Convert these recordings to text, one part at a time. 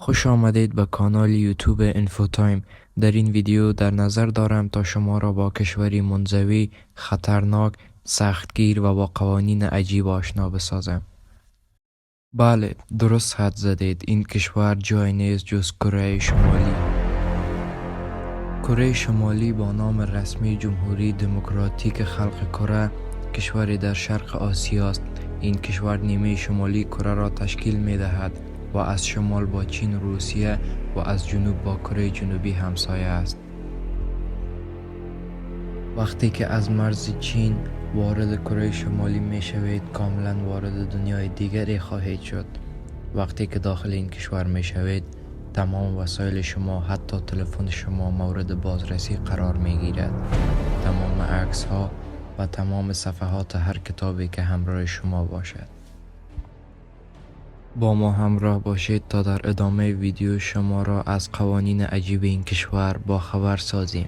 خوش آمدید به کانال یوتیوب اینفوتایم. در این ویدیو در نظر دارم تا شما را با کشوری منزوی، خطرناک، سختگیر و با قوانین عجیب آشنا بسازم. بله، درست حد زدید. این کشور جای نیست جز کره شمالی. کره شمالی با نام رسمی جمهوری دموکراتیک خلق کره، کشوری در شرق آسیا است. این کشور نیمه شمالی کره را تشکیل می دهد و از شمال با چین و روسیه و از جنوب با کره جنوبی همسایه است. وقتی که از مرز چین وارد کره شمالی می شوید، کاملا وارد دنیای دیگری خواهید شد. وقتی که داخل این کشور می شوید، تمام وسایل شما، حتی تلفن شما، مورد بازرسی قرار می گیرد. تمام عکس ها و تمام صفحات هر کتابی که همراه شما باشد. با ما همراه باشید تا در ادامه ویدیو شما را از قوانین عجیب این کشور با خبر سازیم.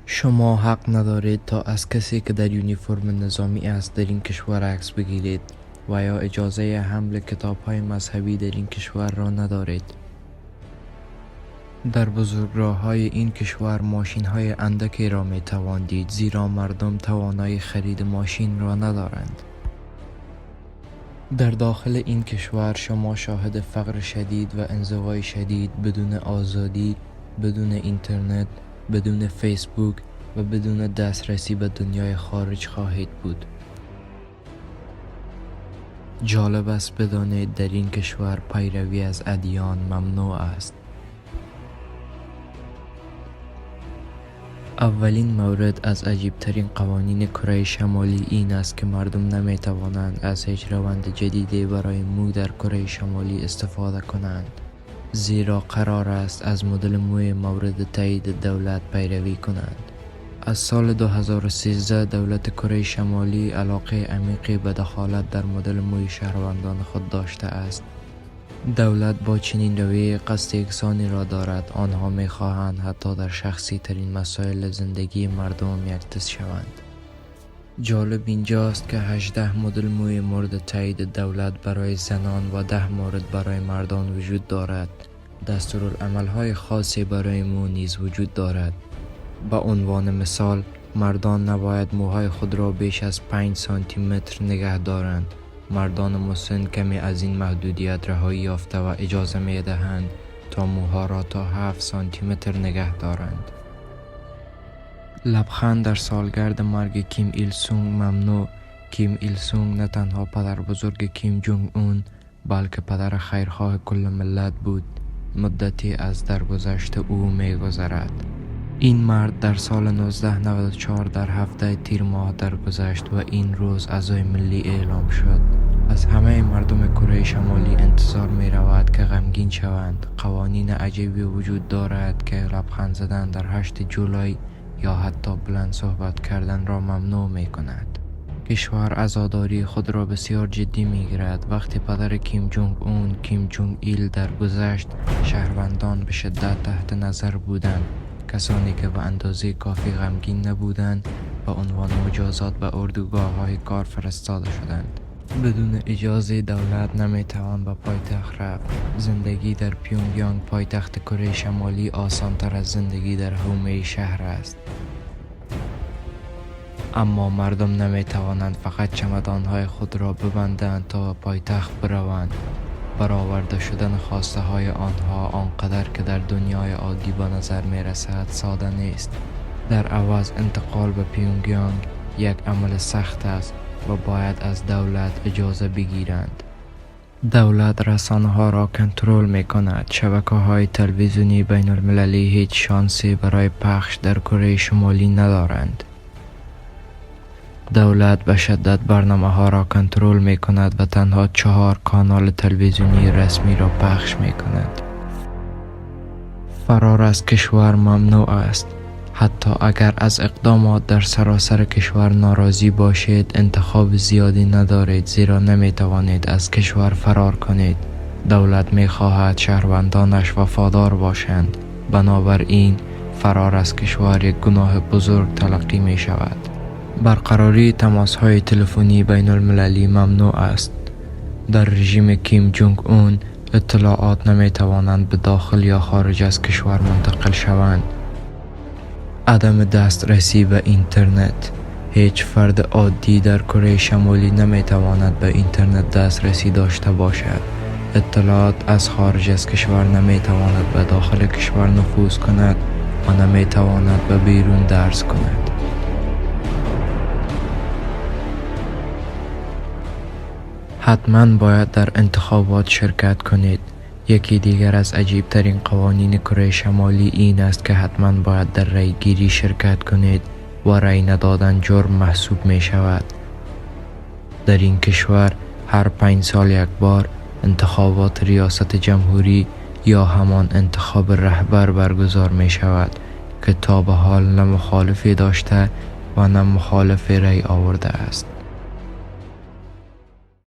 شما حق ندارید تا از کسی که در یونیفرم نظامی است در این کشور عکس بگیرید و یا اجازه حمل کتاب‌های مذهبی در این کشور را ندارید. در بزرگراه‌های این کشور ماشین‌های اندکی را می توان دید، زیرا مردم توانایی خرید ماشین را ندارند. در داخل این کشور شما شاهد فقر شدید و انزوای شدید، بدون آزادی، بدون اینترنت، بدون فیسبوک و بدون دسترسی به دنیای خارج خواهید بود. جالب است بدانید در این کشور پیروی از ادیان ممنوع است. اولین مورد از عجیبترین قوانین کره شمالی این است که مردم نمی توانند از هیچ روند جدیدی برای مو در کره شمالی استفاده کنند، زیرا قرار است از مدل موی مورد تایید دولت پیروی کنند. از سال 2013 دولت کره شمالی علاقه عمیقی به دخالت در مدل موی شهروندان خود داشته است. دولت با چنین رویه قصد یکسانی را دارد. آنها می خواهند حتی در شخصی ترین مسائل زندگی مردم یکدست شوند. جالب اینجاست که 18 مدل موی مورد تایید دولت برای زنان و 10 مورد برای مردان وجود دارد. دستورالعمل‌های خاصی برای مو نیز وجود دارد. به عنوان مثال، مردان نباید موهای خود را بیش از 5 سانتی متر نگه دارند. مردان مسن کمی از این محدودیت رهایی یافته و اجازه می دهند تا موها را تا 7 سانتی متر نگه دارند. لبخند در سالگرد مرگ کیم ایل سونگ ممنوع. کیم ایل سونگ نه تنها پدر بزرگ کیم جونگ اون، بلکه پدر خیرخواه کل ملت بود. مدتی از درگذشت او می گذرد. این مرد در سال 1994 در هفته تیر ماه درگذشت و این روز عزای ملی اعلام شد. از همه مردم کره شمالی انتظار می رود که غمگین شوند. قوانین عجیبی وجود دارد که لبخند زدن در 8 جولای یا حتی بلند صحبت کردن را ممنوع می کند. کشور عزاداری خود را بسیار جدی می گیرد. وقتی پدر کیم جونگ اون، کیم جونگ ایل درگذشت، شهروندان به شدت تحت نظر بودند. کسانی که به اندازه کافی غمگین نبودند به عنوان مجازات به اردوگاه‌های کار فرستاده شدند. بدون اجازه دولت نمیتوان به پایتخت رفت. زندگی در پیونگیانگ، پایتخت کره شمالی، آسان‌تر از زندگی در حومه شهر است. اما مردم نمیتوانند فقط چمدان‌های خود را ببندند تا به پایتخت بروند. برآورده شدن خواسته های آنها آنقدر که در دنیای عادی به نظر می رسد ساده نیست. در عوض انتقال به پیونگیانگ یک عمل سخت است و باید از دولت اجازه بگیرند. دولت رسانه ها را کنترل می کند. شبکه های تلویزیونی بین المللی هیچ شانسی برای پخش در کره شمالی ندارند. دولت به شدت برنامه ها را کنترل می کند و تنها 4 کانال تلویزیونی رسمی را پخش می کند. فرار از کشور ممنوع است. حتی اگر از اقدامات در سراسر کشور ناراضی باشید، انتخاب زیادی ندارید، زیرا نمی توانید از کشور فرار کنید. دولت می خواهد شهروندانش وفادار باشند. بنابراین فرار از کشور یک گناه بزرگ تلقی می شود. برقراری تماس‌های تلفنی بین المللی ممنوع است. در رژیم کیم جونگ اون اطلاعات نمی توانند به داخل یا خارج از کشور منتقل شوند. عدم دسترسی به اینترنت. هیچ فرد عادی در کره شمالی نمی تواند به اینترنت دسترسی داشته باشد. اطلاعات از خارج از کشور نمی تواند به داخل کشور نفوذ کند و نمی تواند به بیرون درس کند. حتما باید در انتخابات شرکت کنید. یکی دیگر از عجیب ترین قوانین کره شمالی این است که حتما باید در رای گیری شرکت کنید و رای ندادن جرم محسوب می شود. در این کشور هر 5 سال یک بار انتخابات ریاست جمهوری یا همان انتخاب رهبر برگزار می شود که تا به حال نه مخالفی داشته و نه مخالف رای آورده است.